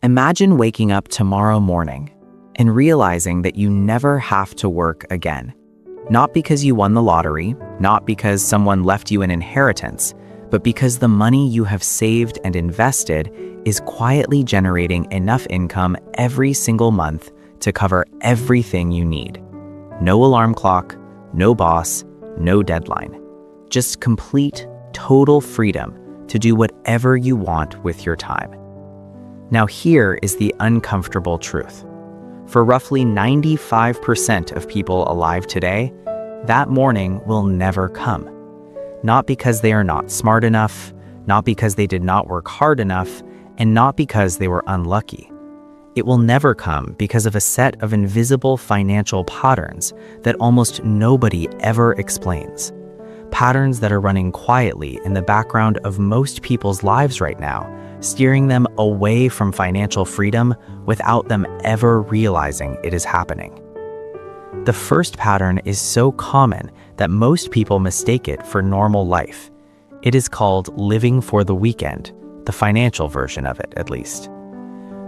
Imagine waking up tomorrow morning and realizing that you never have to work again. Not because you won the lottery, not because someone left you an inheritance, but because the money you have saved and invested is quietly generating enough income every single month to cover everything you need. No alarm clock, no boss, no deadline. Just complete, total freedom to do whatever you want with your time. Now here is the uncomfortable truth. For roughly 95% of people alive today, that morning will never come. Not because they are not smart enough, not because they did not work hard enough, and not because they were unlucky. It will never come because of a set of invisible financial patterns that almost nobody ever explains. Patterns that are running quietly in the background of most people's lives right now, steering them away from financial freedom without them ever realizing it is happening. The first pattern is so common that most people mistake it for normal life. It is called living for the weekend, the financial version of it, at least.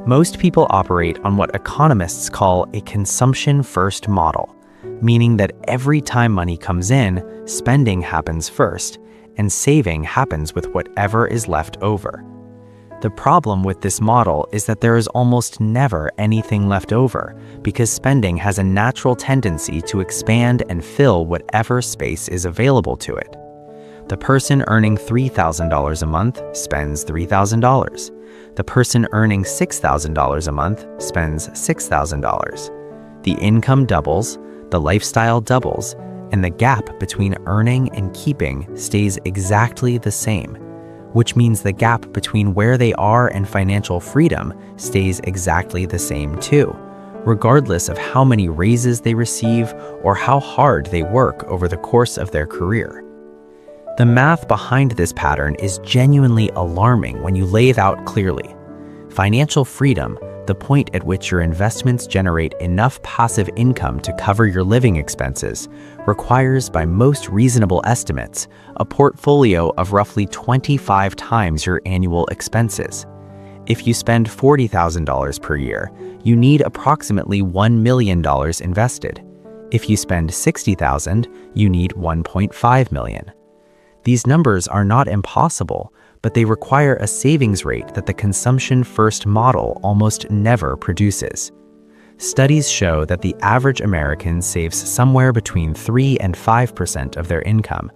Most people operate on what economists call a consumption-first model, meaning that every time money comes in, spending happens first, and saving happens with whatever is left over. The problem with this model is that there is almost never anything left over because spending has a natural tendency to expand and fill whatever space is available to it. The person earning $3,000 a month spends $3,000. The person earning $6,000 a month spends $6,000. The income doubles, the lifestyle doubles, and the gap between earning and keeping stays exactly the same, which means the gap between where they are and financial freedom stays exactly the same too, regardless of how many raises they receive or how hard they work over the course of their career. The math behind this pattern is genuinely alarming when you lay it out clearly. Financial freedom, the point at which your investments generate enough passive income to cover your living expenses, requires, by most reasonable estimates, a portfolio of roughly 25 times your annual expenses. If you spend $40,000 per year, you need approximately $1 million invested. If you spend $60,000, you need $1.5 million. These numbers are not impossible, but they require a savings rate that the consumption-first model almost never produces. Studies show that the average American saves somewhere between 3 and 5% of their income.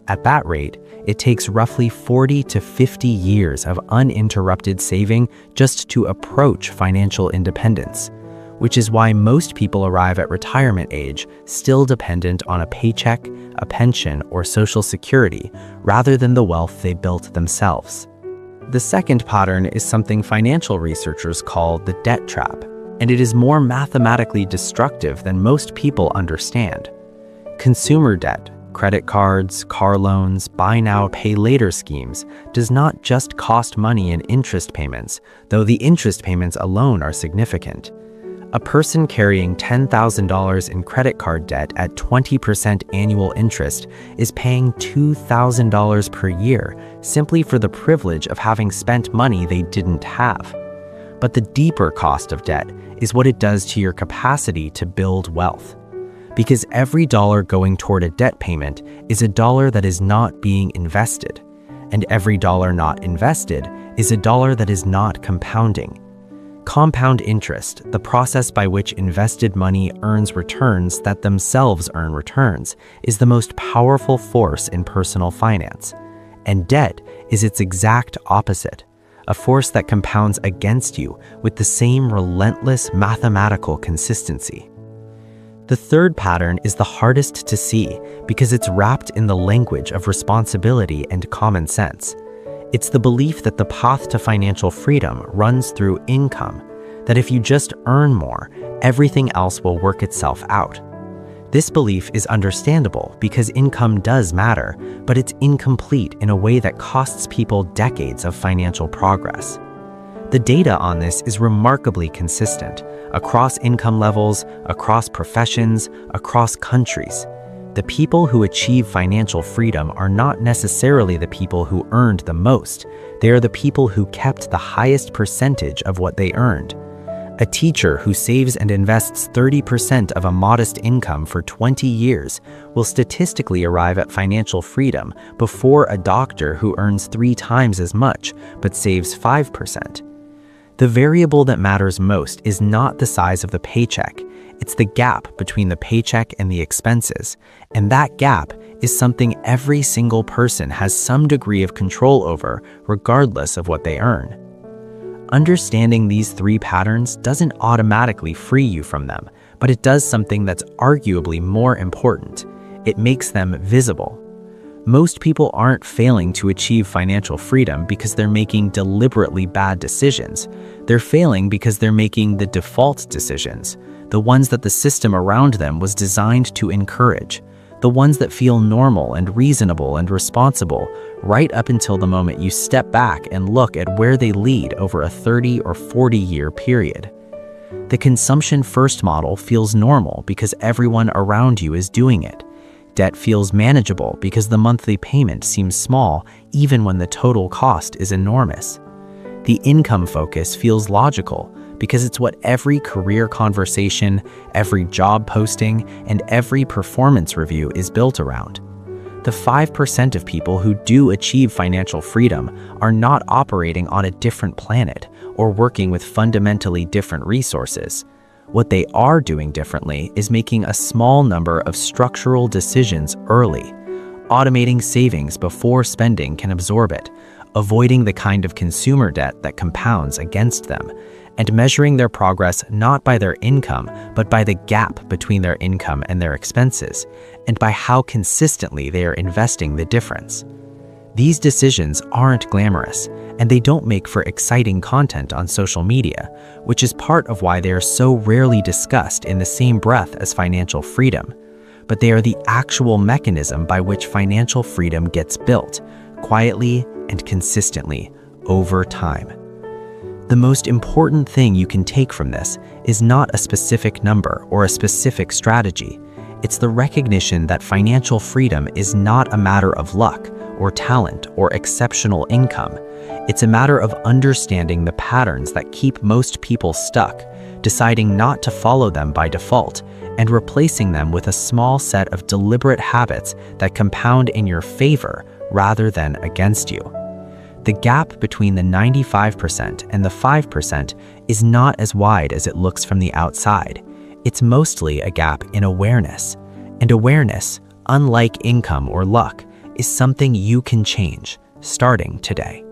At that rate, it takes roughly 40 to 50 years of uninterrupted saving just to approach financial independence, which is why most people arrive at retirement age still dependent on a paycheck, a pension, or Social Security, rather than the wealth they built themselves. The second pattern is something financial researchers call the debt trap, and it is more mathematically destructive than most people understand. Consumer debt, credit cards, car loans, buy now, pay later schemes, does not just cost money in interest payments, though the interest payments alone are significant. A person carrying $10,000 in credit card debt at 20% annual interest is paying $2,000 per year simply for the privilege of having spent money they didn't have. But the deeper cost of debt is what it does to your capacity to build wealth. Because every dollar going toward a debt payment is a dollar that is not being invested, and every dollar not invested is a dollar that is not compounding. Compound interest, the process by which invested money earns returns that themselves earn returns, is the most powerful force in personal finance. And debt is its exact opposite, a force that compounds against you with the same relentless mathematical consistency. The third pattern is the hardest to see because it's wrapped in the language of responsibility and common sense. It's the belief that the path to financial freedom runs through income, that if you just earn more, everything else will work itself out. This belief is understandable because income does matter, but it's incomplete in a way that costs people decades of financial progress. The data on this is remarkably consistent across income levels, across professions, across countries. The people who achieve financial freedom are not necessarily the people who earned the most. They are the people who kept the highest percentage of what they earned. A teacher who saves and invests 30% of a modest income for 20 years will statistically arrive at financial freedom before a doctor who earns 3 times as much but saves 5%. The variable that matters most is not the size of the paycheck. It's the gap between the paycheck and the expenses, and that gap is something every single person has some degree of control over, regardless of what they earn. Understanding these 3 patterns doesn't automatically free you from them, but it does something that's arguably more important. It makes them visible. Most people aren't failing to achieve financial freedom because they're making deliberately bad decisions. They're failing because they're making the default decisions, the ones that the system around them was designed to encourage, the ones that feel normal and reasonable and responsible, right up until the moment you step back and look at where they lead over a 30 or 40-year period. The consumption-first model feels normal because everyone around you is doing it. Debt feels manageable because the monthly payment seems small even when the total cost is enormous. The income focus feels logical because it's what every career conversation, every job posting, and every performance review is built around. The 5% of people who do achieve financial freedom are not operating on a different planet or working with fundamentally different resources. What they are doing differently is making a small number of structural decisions early, automating savings before spending can absorb it, avoiding the kind of consumer debt that compounds against them, and measuring their progress not by their income, but by the gap between their income and their expenses, and by how consistently they are investing the difference. These decisions aren't glamorous, and they don't make for exciting content on social media, which is part of why they are so rarely discussed in the same breath as financial freedom. But they are the actual mechanism by which financial freedom gets built, quietly and consistently, over time. The most important thing you can take from this is not a specific number or a specific strategy. It's the recognition that financial freedom is not a matter of luck or talent or exceptional income. It's a matter of understanding the patterns that keep most people stuck, deciding not to follow them by default, and replacing them with a small set of deliberate habits that compound in your favor rather than against you. The gap between the 95% and the 5% is not as wide as it looks from the outside. It's mostly a gap in awareness. And awareness, unlike income or luck, is something you can change, starting today.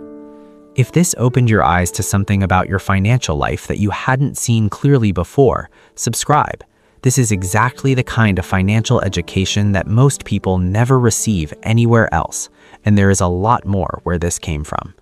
If this opened your eyes to something about your financial life that you hadn't seen clearly before, subscribe. This is exactly the kind of financial education that most people never receive anywhere else, and there is a lot more where this came from.